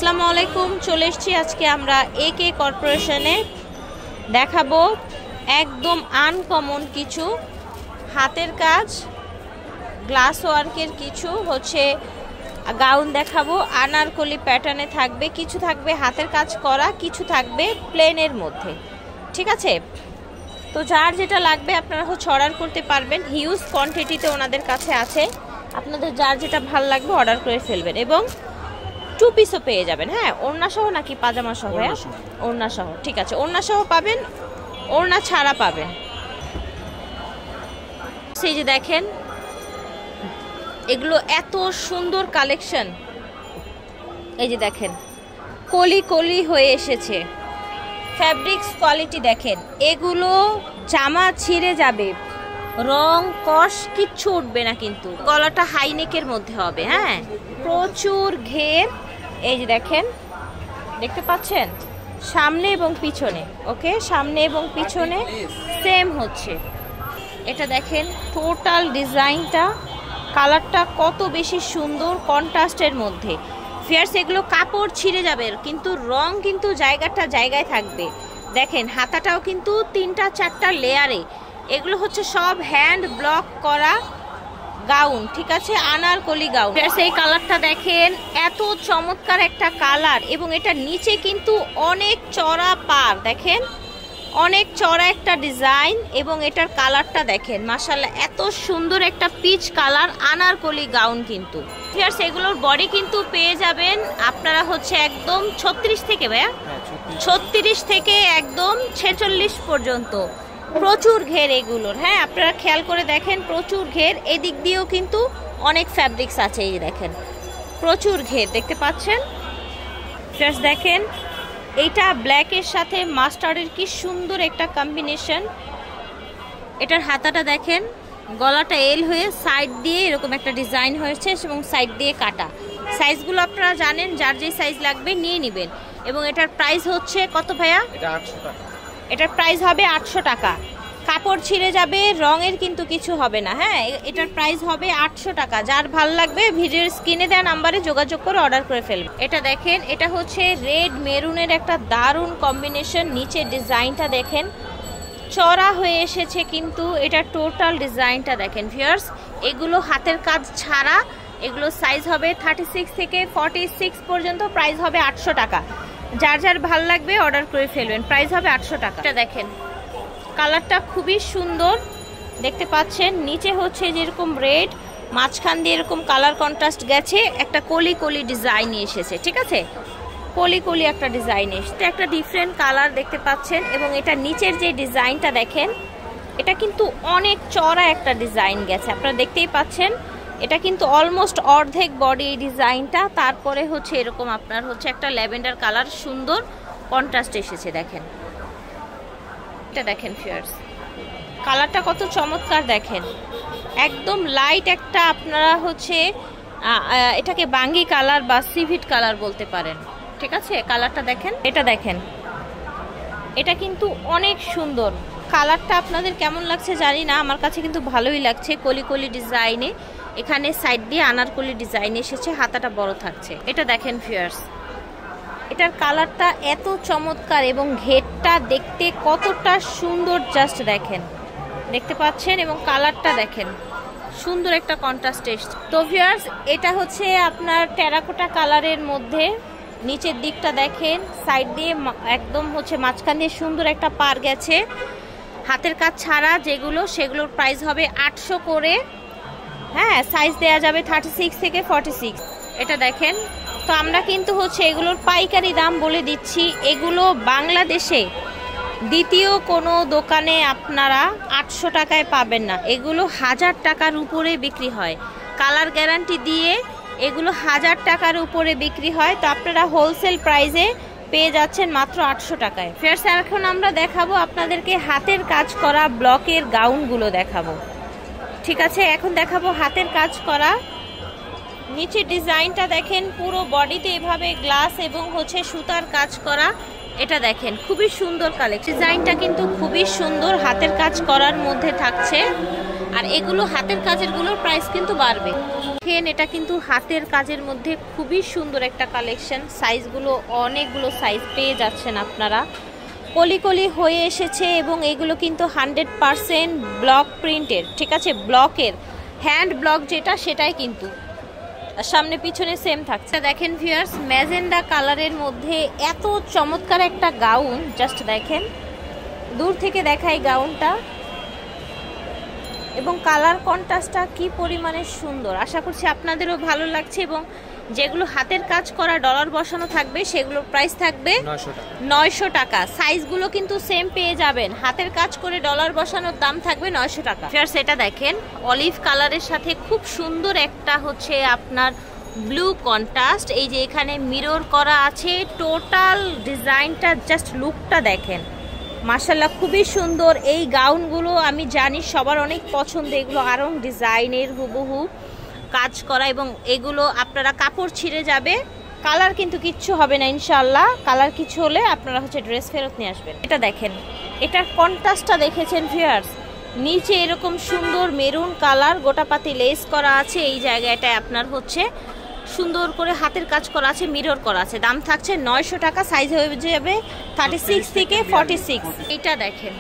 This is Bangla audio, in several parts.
আসসালামু আলাইকুম। চলে এসেছি আজকে আমরা একে কর্পোরেশনে দেখাবো একদম আনকমন কিছু হাতের কাজ, গ্লাস ওয়ার্কের কিছু গাউন দেখাবো। আনারকলি প্যাটার্নে থাকবে, কিছু থাকবে হাতের কাজ করা, কিছু থাকবে প্লেনের মধ্যে। ঠিক আছে, তো যার যেটা লাগবে আপনারা অর্ডার করতে পারবেন। হিউজ কোয়ান্টিটিতে ওনাদের কাছে আছে, আপনাদের যার যেটা ভালো লাগবে অর্ডার করে ফেলবেন এবং 2 পিসও পেয়ে যাবেন। হ্যাঁ, ওড়না সহ নাকি পাজামা সহ? ওড়না সহ, ঠিক আছে, ওড়না সহ পাবেন, ওড়না ছাড়া পাবেন। সেই যে দেখেন এগুলো এত সুন্দর কালেকশন, এই যে দেখেন কলি কলি হয়ে এসেছে। ফ্যাব্রিক্স কোয়ালিটি দেখেন, এগুলো জামা ছিঁড়ে যাবে, রং কষ কিচ্ছু উঠবে না, কিন্তু গলাটা হাইনেকের মধ্যে হবে। হ্যাঁ, প্রচুর ঘের, এই যে দেখেন, দেখতে পাচ্ছেন সামনে এবং পিছনে। ওকে, সামনে এবং পিছনে সেম হচ্ছে। এটা দেখেন টোটাল ডিজাইনটা, কালারটা কত বেশি সুন্দর কন্ট্রাস্টের মধ্যে। ফিয়ার্স, এগুলো কাপড় ছিঁড়ে যাবে কিন্তু রং কিন্তু জায়গায় থাকবে। দেখেন হাতাটাও কিন্তু 3-4টা লেয়ারে। এগুলো সব হ্যান্ড ব্লক করা গাউন। ঠিক আছে, আনারকলি গাউন। এই কালারটা দেখেন, এত চমৎকার একটা কালার এবং এটা নিচে কিন্তু অনেক চড়া পার, দেখেন অনেক চড়া একটা ডিজাইন এবং এটার কালারটা দেখেন মাশাআল্লাহ, এত সুন্দর একটা পিচ কালার আনারকলি গাউন। কিন্তু এগুলোর বডি কিন্তু পেয়ে যাবেন আপনারা একদম 36 থেকে, ভাইয়া 36 থেকে একদম 46 পর্যন্ত। প্রচুর ঘের এগুলোর। হ্যাঁ, আপনারা খেয়াল করে দেখেন, প্রচুর ঘের। এদিক দিয়েও কিন্তু অনেক ফ্যাব্রিক্স আছে, এই দেখেন প্রচুর ঘের, দেখতে পাচ্ছেন। জাস্ট দেখেন এইটা ব্ল্যাকের সাথে মাস্টার্ডের কি সুন্দর একটা কম্বিনেশন। এটার হাতাটা দেখেন, গলাটা এল হয়ে সাইড দিয়ে এরকম একটা ডিজাইন হয়েছে এবং সাইড দিয়ে কাটা। সাইজগুলো আপনারা জানেন, যার যে সাইজ লাগবে নিয়ে নেবেন। এবং এটার প্রাইস কত ভাইয়া? এটা 800 টাকা। এটার প্রাইস হবে 800 টাকা। কাপড় ছিঁড়ে যাবে, রঙের কিন্তু কিছু হবে না। হ্যাঁ, এটার প্রাইস হবে 800 টাকা। যার ভালো লাগবে ভিডিওর স্ক্রিনে দেওয়া নাম্বারে যোগাযোগ করে অর্ডার করে ফেলবে। এটা দেখেন, এটা রেড মেরুনের একটা দারুণ কম্বিনেশন। নিচের ডিজাইনটা দেখেন চড়া হয়ে এসেছে, কিন্তু এটা টোটাল ডিজাইনটা দেখেন ভিউয়ার্স। এগুলো হাতের কাজ ছাড়া, এগুলো সাইজ হবে 36 থেকে 46 পর্যন্ত। প্রাইস হবে 800 টাকা। যার যার ভাল লাগবে অর্ডার করে ফেলবেন, প্রাইস হবে 800 টাকা। এটা দেখেন কালারটা খুবই সুন্দর, দেখতে পাচ্ছেন। নিচে যেরকম রেড, মাঝখান দিয়ে এরকম কালার কন্ট্রাস্ট গেছে, একটা কলি কলি ডিজাইন এসেছে। ঠিক আছে, কলি কলি একটা ডিজাইন এসেছে, একটা ডিফারেন্ট কালার দেখতে পাচ্ছেন। এবং এটা নিচের যে ডিজাইনটা দেখেন, এটা কিন্তু অনেক চড়া একটা ডিজাইন গেছে, আপনারা দেখতেই পাচ্ছেন। এটা কিন্তু অলমোস্ট অর্ধেক বডি এই ডিজাইনটা। তারপরে এরকম আপনার একটা ল্যাভেন্ডার কালার সুন্দর কন্ট্রাস্ট এসেছে, দেখেন। এটা দেখেন ফিয়ার্স, কালারটা কত চমৎকার দেখেন, একদম লাইট একটা আপনারা এটাকে বাঙ্গি কালার বা সিভিট কালার বলতে পারেন। ঠিক আছে, কালারটা দেখেন, এটা দেখেন, এটা কিন্তু অনেক সুন্দর। কালারটা আপনাদের কেমন লাগছে জানি না, আমার কাছে কিন্তু ভালোই লাগছে। কলি কলি ডিজাইনে, এখানে সাইড দিয়ে আনারকলি ডিজাইন এসেছে, হাতাটা বড় থাকছে। এটা দেখেন ফিয়ার্স, এটার কালারটা এত চমৎকার এবং ঘেরটা দেখতে কতটা সুন্দর, জাস্ট দেখেন, দেখতে পাচ্ছেন। এবং কালারটা দেখেন, সুন্দর একটা কন্ট্রাস্ট এসছে। তো ভিউয়ার্স, এটা আপনার টেরাকোটা কালারের মধ্যে। নিচের দিকটা দেখেন, সাইড দিয়ে একদম মাঝখান দিয়ে সুন্দর একটা পার গেছে। হাতের কাজ ছাড়া যেগুলো, সেগুলোর প্রাইস হবে 800 করে। হ্যাঁ, সাইজ দেয়া যাবে 36 থেকে 46। এটা দেখেন, তো আমরা কিন্তু এগুলোর পাইকারি দাম বলে দিচ্ছি। এগুলো বাংলাদেশে দ্বিতীয় কোনো দোকানে আপনারা 800 টাকায় পাবেন না। এগুলো 1000 টাকার উপরে বিক্রি হয়, কালার গ্যারান্টি দিয়ে এগুলো 1000 টাকার উপরে বিক্রি হয়। তো আপনারা হোলসেল প্রাইসে পেয়ে যাচ্ছেন মাত্র 800 টাকায়। ফিয়ার্স, এখন আমরা দেখাবো আপনাদেরকে হাতের কাজ করা ব্লকের গাউনগুলো দেখাবো। ঠিক আছে, এখন দেখাবো হাতের কাজ করা। নিচে ডিজাইনটা দেখেন, পুরো বডিতে এভাবে গ্লাস এবং সুতার কাজ করা। এটা দেখেন খুবই সুন্দর কালেকশন, ডিজাইনটা কিন্তু খুবই সুন্দর, হাতের কাজ করার মধ্যে থাকছে। আর এগুলো হাতের কাজের গুলোর প্রাইস কিন্তু বাড়বে। দেখেন এটা কিন্তু হাতের কাজের মধ্যে খুবই সুন্দর একটা কালেকশন। সাইজগুলো অনেকগুলো সাইজ পেয়ে যাচ্ছেন আপনারা, কলি কলি হয়ে এসেছে এবং এগুলো কিন্তু 100% ব্লক প্রিন্টের, ঠিক আছে, ব্লকের হ্যান্ড ব্লক যেটা সেটাই কিন্তু সামনে পিছনে সেম থাকছে। দেখেন ভিউয়ার্স, ম্যাজেন্ডা কালারের মধ্যে এত চমৎকার একটা গাউন, জাস্ট দেখেন, দূর থেকে দেখাই গাউনটা এবং কালার কন্ট্রাস্টটা কি পরিমাণে সুন্দর। আশা করছি আপনাদেরও ভালো লাগছে। এবং যেগুলো হাতের কাজ করা ডলার বসানো থাকবে সেগুলোর প্রাইস থাকবে 900 টাকা। সাইজগুলো কিন্তু সেম পেয়ে যাবেন, হাতের কাজ করে ডলার বসানোর দাম থাকবে 900 টাকা। সেটা দেখেন অলিভ কালারের সাথে খুব সুন্দর একটা হচ্ছে আপনার ব্লু কন্ট্রাস্ট, এই যে এখানে মিরর করা আছে, টোটাল ডিজাইনটা জাস্ট লুকটা দেখেন, মাশাআল্লাহ খুবই সুন্দর। এই গাউনগুলো আমি জানি সবার অনেক পছন্দ, এগুলো আরং ডিজাইনের হুবহু কাজ করা এবং এগুলো আপনারা কাপড় ছিঁড়ে যাবে, কালার কিন্তু কিচ্ছু হবে না ইনশাআল্লাহ। কালার কিছু হলে আপনারা হচ্ছে ড্রেস ফেরত নিয়ে আসবেন। এটা দেখেন, এটার কন্ট্রাস্টটা দেখেছেন ভিউয়ার্স, নিচে এরকম সুন্দর মেরুন কালার গোটাপাতি লেস করা আছে, এই জায়গাটায় আপনার হচ্ছে সুন্দর করে হাতের কাজ করা আছে, মিরর করা আছে। দাম থাকছে 900 টাকা, সাইজ হয়ে যাবে 36 থেকে 46। এটা দেখেন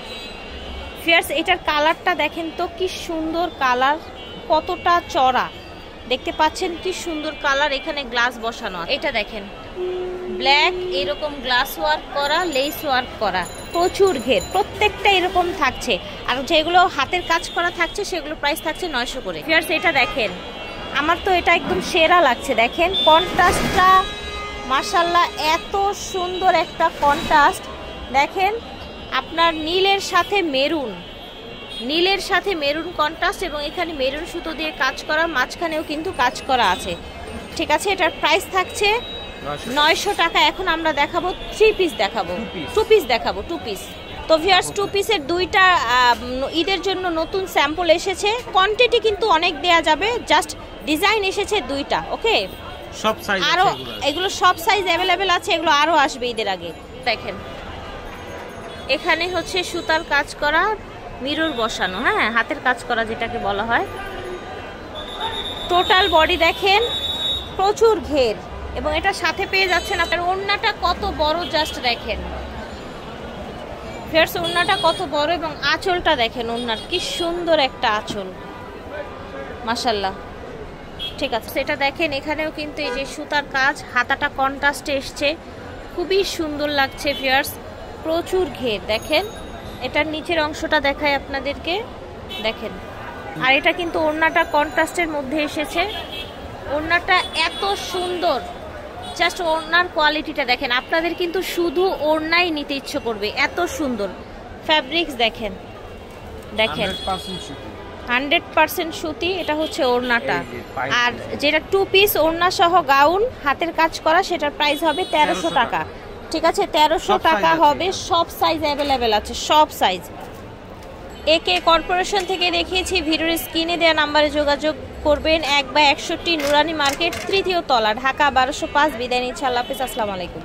ভিউয়ার্স, এটার কালারটা দেখেন তো কি সুন্দর কালার, কতটা চড়া দেখতে পাচ্ছেন, কি সুন্দর কালার। এখানে গ্লাস বসানো, এটা দেখেন ব্ল্যাক এরকম গ্লাস ওয়ার্ক করা, লেস ওয়ার্ক করা, প্রচুর ঘের, প্রত্যেকটা এরকম থাকছে। আর যেগুলো হাতের কাজ করা থাকছে সেগুলো প্রাইস থাকছে 900 করে। ভিউয়ার্স এটা দেখেন, আমার তো এটা একদম সেরা লাগছে। দেখেন কন্ট্রাস্টটা মাশাআল্লাহ, এত সুন্দর একটা কন্ট্রাস্ট। দেখেন আপনার নীলের সাথে মেরুন, নীলের সাথে মেরুন কন্ট্রাস্ট এবং এখানে মেরুন সুতো দিয়ে কাজ করা, মাঝখানেও কিন্তু কাজ করা আছে, ঠিক আছে। এটার প্রাইস থাকছে 900 টাকা। এখন আমরা দেখাবো 3 পিস, দেখাবো 2 পিস, দেখাবো 2 পিস। তো ভিউয়ার্স 2 পিসের দুইটা ঈদের জন্য নতুন স্যাম্পল এসেছে, কোয়ান্টিটি কিন্তু অনেক দেয়া যাবে, জাস্ট ডিজাইন এসেছে দুইটা, ওকে। সব সাইজ আরো এগুলো সব সাইজ অ্যাভেলেবেল আছে, এগুলো আরো আসবে ঈদের আগে। দেখেন এখানে হচ্ছে সুতার কাজ করা, মিরর বসানো, হ্যাঁ হাতের কাজ করা যেটাকে বলা হয়। টোটাল বডি দেখেন প্রচুর ঘের এবং এটা সাথে পেয়ে যাচ্ছেন আপনার ওড়নাটা কত বড়, জাস্ট দেখেন ফেয়ার্স ওড়নাটা কত বড় এবং আঁচলটা দেখেন, ওড়নার কি সুন্দর একটা আঁচল, মাশাআল্লাহ, ঠিক আছে। সেটা দেখেন এখানেও কিন্তু এই যে সুতার কাজ, হাতাটা কন্ট্রাস্টে এসছে, খুবই সুন্দর লাগছে ফিয়ার্স, প্রচুর ঘের। দেখেন এটার নিচের অংশটা দেখায় আপনাদেরকে, দেখেন। আর এটা কিন্তু ওড়নাটা কন্ট্রাস্টের মধ্যে এসেছে, ওড়নাটা এত সুন্দর, জাস্ট ওড়নার কোয়ালিটিটা দেখেন, আপনাদের কিন্তু শুধু ওড়নাই নিতে ইচ্ছে করবে, এত সুন্দর ফ্যাব্রিক্স দেখেন, দেখেন 100% সুতি। এটা হচ্ছে ওড়নাটা, আর যেটা 2 পিস ওড়না সহ গাউন হাতের কাজ করা সেটার প্রাইস হবে 1300 টাকা, ঠিক আছে। 1300 টাকা হবে, সব সাইজ অ্যাভেলেবেল আছে, সব সাইজ। একে কর্পোরেশন থেকে দেখিয়েছি, ভিডিওর স্ক্রিনে দেওয়া নাম্বারে যোগাযোগ করবেন। 1/61 নুরানি মার্কেট, 3য় তলা, ঢাকা 1205। বিদায় নিচ্ছি, আল্লাহ হাফেজ, আসসালামু আলাইকুম।